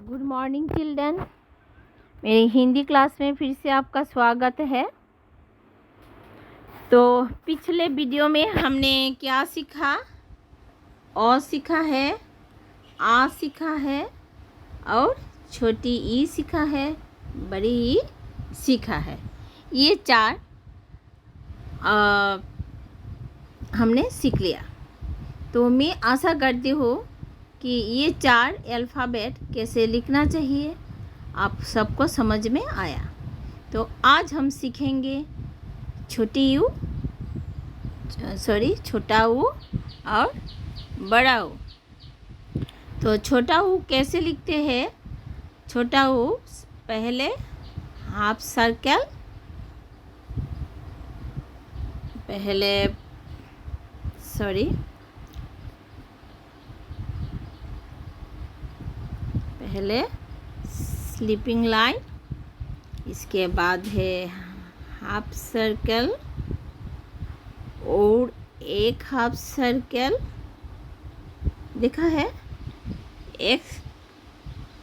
Good morning children. मेरी Hindi class में फिर से आपका स्वागत है। तो पिछले वीडियो में हमने क्या सीखा? अ सीखा है, आ सीखा है और छोटी ई सीखा है, बड़ी ई सीखा है। ये चार हमने सीख लिया। तो मैं आशा करती हूँ कि ये चार अल्फ़ाबेट कैसे लिखना चाहिए आप सबको समझ में आया। तो आज हम सीखेंगे छोटा ऊ और बड़ा ऊ। तो छोटा ऊ कैसे लिखते हैं? छोटा ऊ पहले हाफ सर्कल, पहले स्लीपिंग लाइन, इसके बाद है हाफ सर्कल और एक हाफ सर्कल, देखा है? एक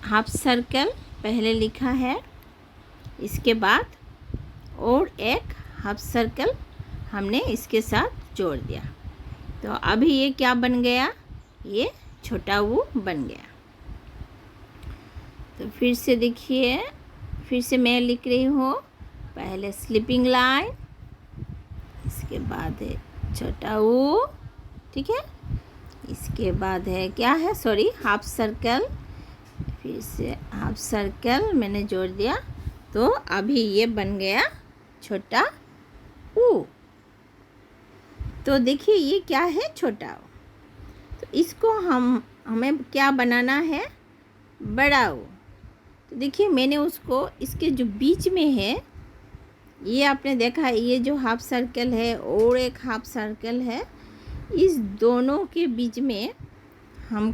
हाफ सर्कल पहले लिखा है, इसके बाद और एक हाफ सर्कल हमने इसके साथ जोड़ दिया। तो अभी ये क्या बन गया? ये छोटा ऊ बन गया। तो फिर से देखिए, फिर से मैं लिख रही हूँ। पहले स्लीपिंग लाइन, इसके बाद है छोटा ऊ, ठीक है? इसके बाद है क्या है? हाफ सर्कल, फिर से हाफ सर्कल मैंने जोड़ दिया। तो अभी ये बन गया छोटा ऊ। तो देखिए ये क्या है? छोटा ऊ। तो इसको हमें क्या बनाना है? बड़ा ऊ। तो देखिए मैंने उसको इसके जो बीच में है, ये आपने देखा है, ये जो हाफ सर्कल है और एक हाफ सर्कल है, इस दोनों के बीच में हम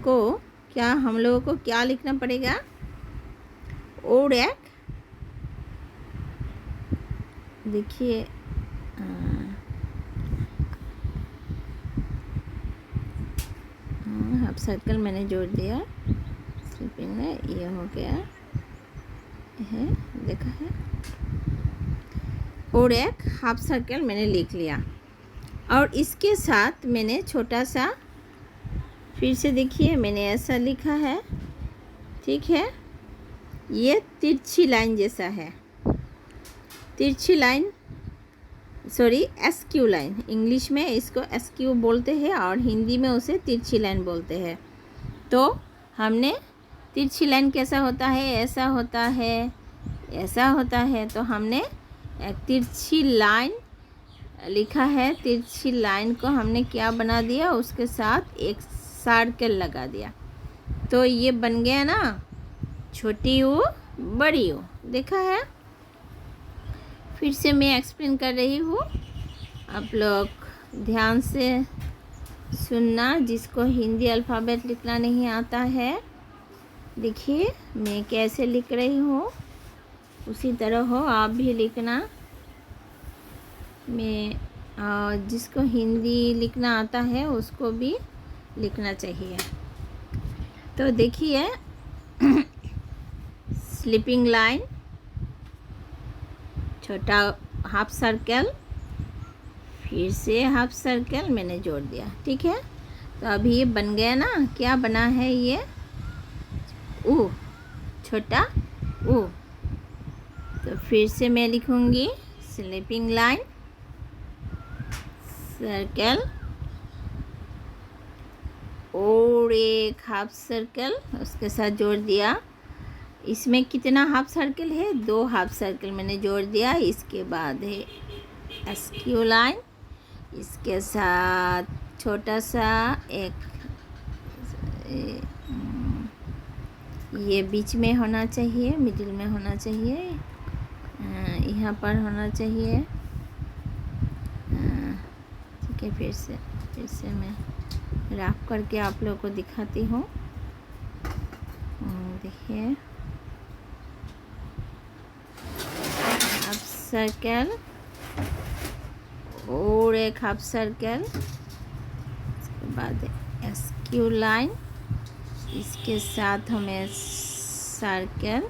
लोगों को क्या लिखना पड़ेगा? और एक, देखिए हाफ सर्कल मैंने जोड़ दिया, स्लीपिंग में ये हो गया है, देखा है? और एक हाफ सर्कल मैंने लिख लिया और इसके साथ मैंने छोटा सा, फिर से देखिए मैंने ऐसा लिखा है, ठीक है? ये तिरछी लाइन जैसा है, तिरछी लाइन, एसक्यू लाइन। इंग्लिश में इसको एसक्यू बोलते हैं और हिंदी में उसे तिरछी लाइन बोलते हैं। तो हमने तिरछी लाइन कैसा होता है? ऐसा होता है, ऐसा होता है। तो हमने एक तिरछी लाइन लिखा है, तिरछी लाइन को हमने क्या बना दिया? उसके साथ एक सर्कल लगा दिया। तो ये बन गया ना छोटी ऊ बड़ी ऊ, देखा है? फिर से मैं एक्सप्लेन कर रही हूँ, आप लोग ध्यान से सुनना। जिसको हिंदी अल्फ़ाबेट लिखना नहीं आता है, देखिए मैं कैसे लिख रही हूँ, उसी तरह हो आप भी लिखना। जिसको हिंदी लिखना आता है उसको भी लिखना चाहिए। तो देखिए स्लीपिंग लाइन, छोटा हाफ सर्कल, फिर से हाफ सर्कल मैंने जोड़ दिया, ठीक है? तो अभी ये बन गया ना, क्या बना है? ये ऊ, छोटा ऊ। तो फिर से मैं लिखूँगी स्लीपिंग लाइन, सर्कल और एक हाफ सर्कल उसके साथ जोड़ दिया। इसमें कितना हाफ सर्कल है? 2 हाफ सर्कल मैंने जोड़ दिया। इसके बाद है एसक्यू लाइन, इसके साथ छोटा सा एक, ये बीच में होना चाहिए, मिडिल में होना चाहिए, यहाँ पर होना चाहिए, ठीक है? फिर से मैं रफ करके आप लोगों को दिखाती हूँ। देखिए हाफ सर्कल और एक हाफ सर्कल, इसके बाद एसक्यू लाइन, इसके साथ हमें सर्कल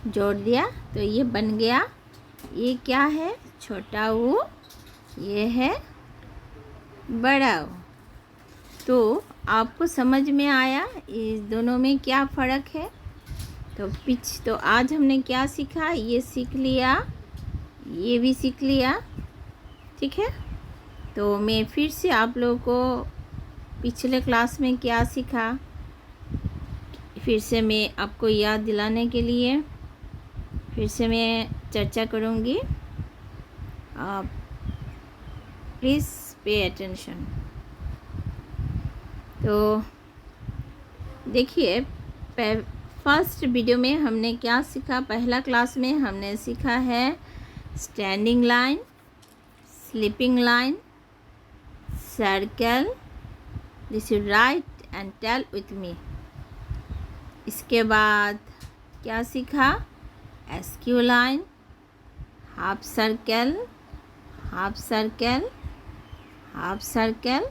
जोड़ दिया तो ये बन गया। ये क्या है? छोटा ऊ, ये है बड़ा ऊ। तो आपको समझ में आया इस दोनों में क्या फ़र्क है? तो आज हमने क्या सीखा? ये सीख लिया, ये भी सीख लिया, ठीक है। तो मैं फिर से आप लोगों को पिछले क्लास में क्या सीखा फिर से मैं आपको याद दिलाने के लिए फिर से मैं चर्चा करूँगी। आप प्लीज़ पे अटेंशन। तो देखिए, फर्स्ट वीडियो में हमने क्या सीखा? पहला क्लास में हमने सीखा है standing line, sleeping line, circle. This is right and tell with me. इसके बाद क्या सीखा? Askew line, half circle, half circle, half circle,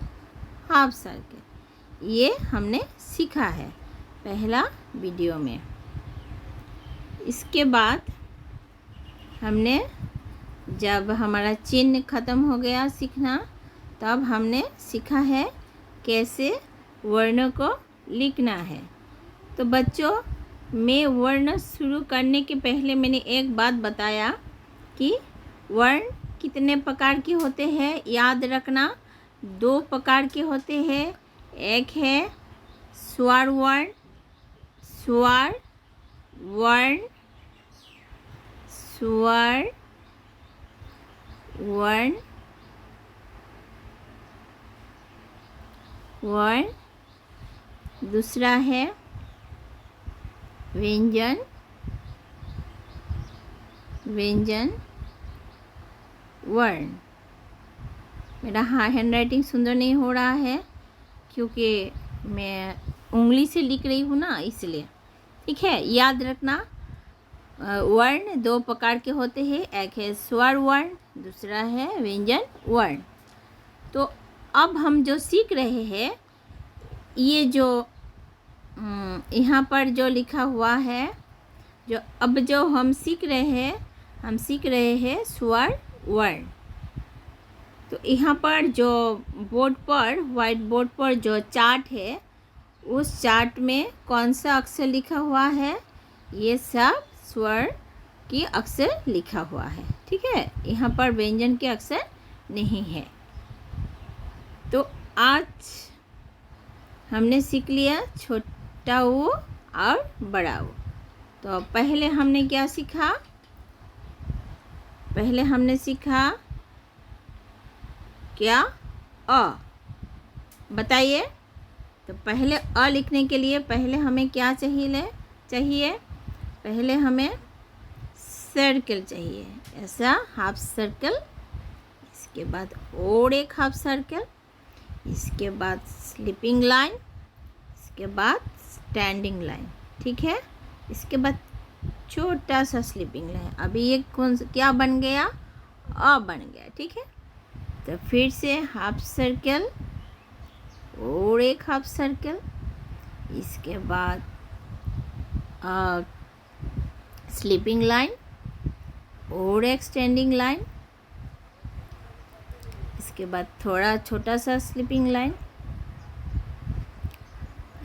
half circle. ये हमने सीखा है पहला वीडियो में। इसके बाद हमने जब हमारा चिन्ह ख़त्म हो गया सीखना, तब हमने सीखा है कैसे वर्णों को लिखना है। तो बच्चों, मैं वर्ण शुरू करने के पहले मैंने एक बात बताया कि वर्ण कितने प्रकार के होते हैं। याद रखना, 2 प्रकार के होते हैं। एक है स्वर वर्ण, स्वर वर्ण, स्वर वर्ण, वर्ण। दूसरा है व्यंजन, व्यंजन वर्ण। मेरा हैंड राइटिंग सुंदर नहीं हो रहा है क्योंकि मैं उंगली से लिख रही हूँ ना, इसलिए। ठीक है, याद रखना, वर्ण 2 प्रकार के होते हैं। एक है स्वर वर्ण, दूसरा है व्यंजन वर्ण। तो अब हम जो सीख रहे हैं, ये जो यहाँ पर जो लिखा हुआ है, जो हम सीख रहे हैं स्वर वर्ण। तो यहाँ पर जो बोर्ड पर, वाइट बोर्ड पर जो चार्ट है, उस चार्ट में कौन सा अक्षर लिखा हुआ है? ये सब स्वर की अक्षर लिखा हुआ है, ठीक है। यहाँ पर व्यंजन के अक्षर नहीं है। तो आज हमने सीख लिया छोटा ऊ और बड़ा ऊ। तो पहले हमने क्या सीखा? पहले हमने सीखा क्या? अ। बताइए। तो पहले अ लिखने के लिए पहले हमें क्या चाहिए? पहले हमें सर्कल चाहिए, ऐसा हाफ सर्कल। इसके बाद और एक हाफ सर्कल, इसके बाद स्लीपिंग लाइन, इसके बाद स्टैंडिंग लाइन, ठीक है। इसके बाद छोटा सा स्लीपिंग लाइन। अभी ये क्या बन गया? अ बन गया, ठीक है। तो फिर से हाफ सर्कल और एक हाफ सर्कल, इसके बाद स्लीपिंग लाइन और एक स्टैंडिंग लाइन, इसके बाद थोड़ा छोटा सा स्लीपिंग लाइन,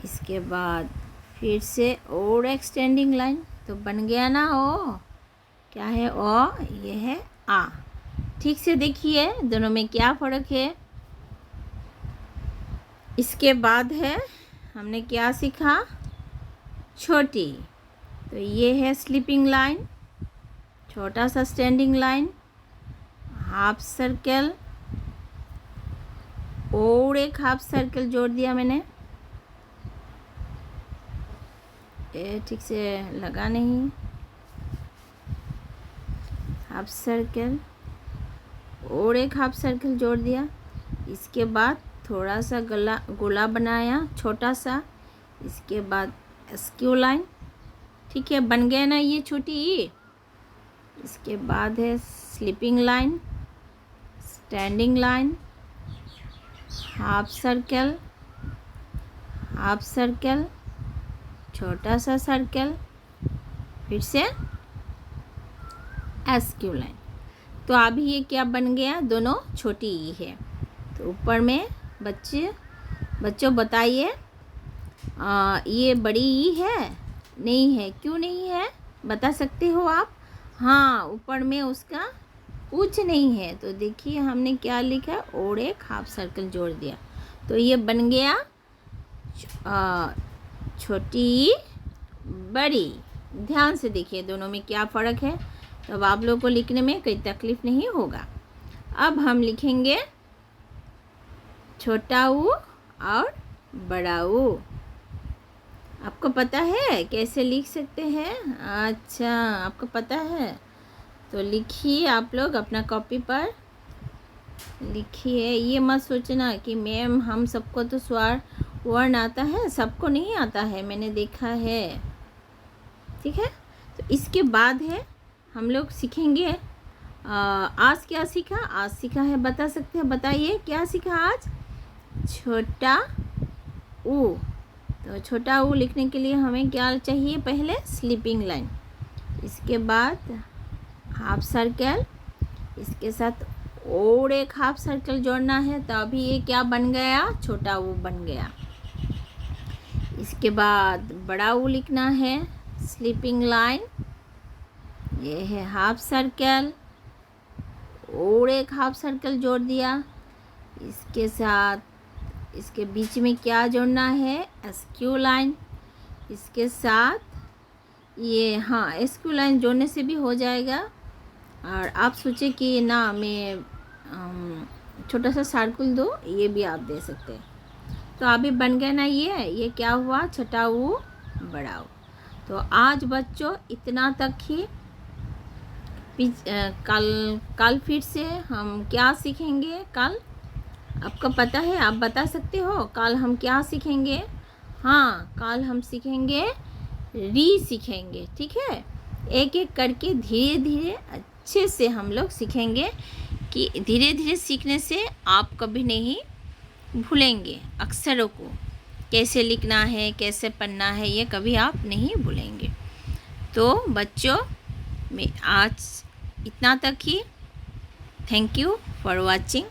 इसके बाद फिर से और एक स्टैंडिंग लाइन। तो बन गया ना ओ। क्या है ओ? ये है आ। ठीक से देखिए दोनों में क्या फ़र्क है। इसके बाद है हमने क्या सीखा? छोटी। तो ये है स्लीपिंग लाइन, छोटा सा स्टैंडिंग लाइन, हाफ सर्कल और एक हाफ सर्कल जोड़ दिया मैंने। ये ठीक से लगा नहीं। हाफ सर्कल और एक हाफ सर्कल जोड़ दिया। इसके बाद थोड़ा सा गोला बनाया छोटा सा। इसके बाद एस्क्यू लाइन, ठीक है, बन गया ना ये छोटी ई। इसके बाद है sleeping line, standing line, half circle, half circle, छोटा सा सर्कल, फिर से एसक्यू लाइन। तो अभी ये क्या बन गया, दोनों छोटी ई है। तो ऊपर में बच्चों बताइए, ये बड़ी ई है? नहीं है। क्यों नहीं है, बता सकते हो आप? हाँ, ऊपर में उसका कुछ नहीं है। तो देखिए हमने क्या लिखा, और एक हाफ सर्कल जोड़ दिया। तो ये बन गया छोटी बड़ी। ध्यान से देखिए दोनों में क्या फ़र्क है, तब आप लोगों को लिखने में कोई तकलीफ़ नहीं होगा। अब हम लिखेंगे छोटा ऊ और बड़ा ऊ। आपको पता है कैसे लिख सकते हैं? अच्छा, आपको पता है, तो लिखिए आप लोग अपना कॉपी पर लिखिए। ये मत सोचना कि मैम हम सबको तो स्वर वर्ण आता है, सबको नहीं आता है, मैंने देखा है। ठीक है, तो इसके बाद है हम लोग सीखेंगे आज क्या सीखा? आज सीखा है, बता सकते हैं, बताइए क्या सीखा आज? छोटा ऊ। तो छोटा ऊ लिखने के लिए हमें क्या चाहिए? पहले स्लीपिंग लाइन, इसके बाद हाफ सर्कल, इसके साथ और एक हाफ सर्कल जोड़ना है। तो अभी ये क्या बन गया? छोटा ऊ बन गया। इसके बाद बड़ा ऊ लिखना है, स्लीपिंग लाइन, ये है हाफ सर्कल, और एक हाफ सर्कल जोड़ दिया। इसके साथ इसके बीच में क्या जोड़ना है? SQ line. इसके साथ ये, हाँ, एसक्यू लाइन जोड़ने से भी हो जाएगा। और आप सोचे कि ना मैं छोटा सा सर्कल दो, ये भी आप दे सकते हैं। तो अभी बन गया ना ये क्या हुआ? छोटा ऊ बड़ा ऊ। तो आज बच्चों इतना तक ही। कल फिर से हम क्या सीखेंगे? कल आपको पता है, आप बता सकते हो कल हम क्या सीखेंगे? हाँ, कल हम सीखेंगे री सीखेंगे। ठीक है, एक एक करके धीरे धीरे अच्छे से हम लोग सीखेंगे, कि धीरे धीरे सीखने से आप कभी नहीं भूलेंगे अक्षरों को, कैसे लिखना है, कैसे पढ़ना है, ये कभी आप नहीं भूलेंगे। तो बच्चों, मैं आज इतना तक ही। Thank you for watching.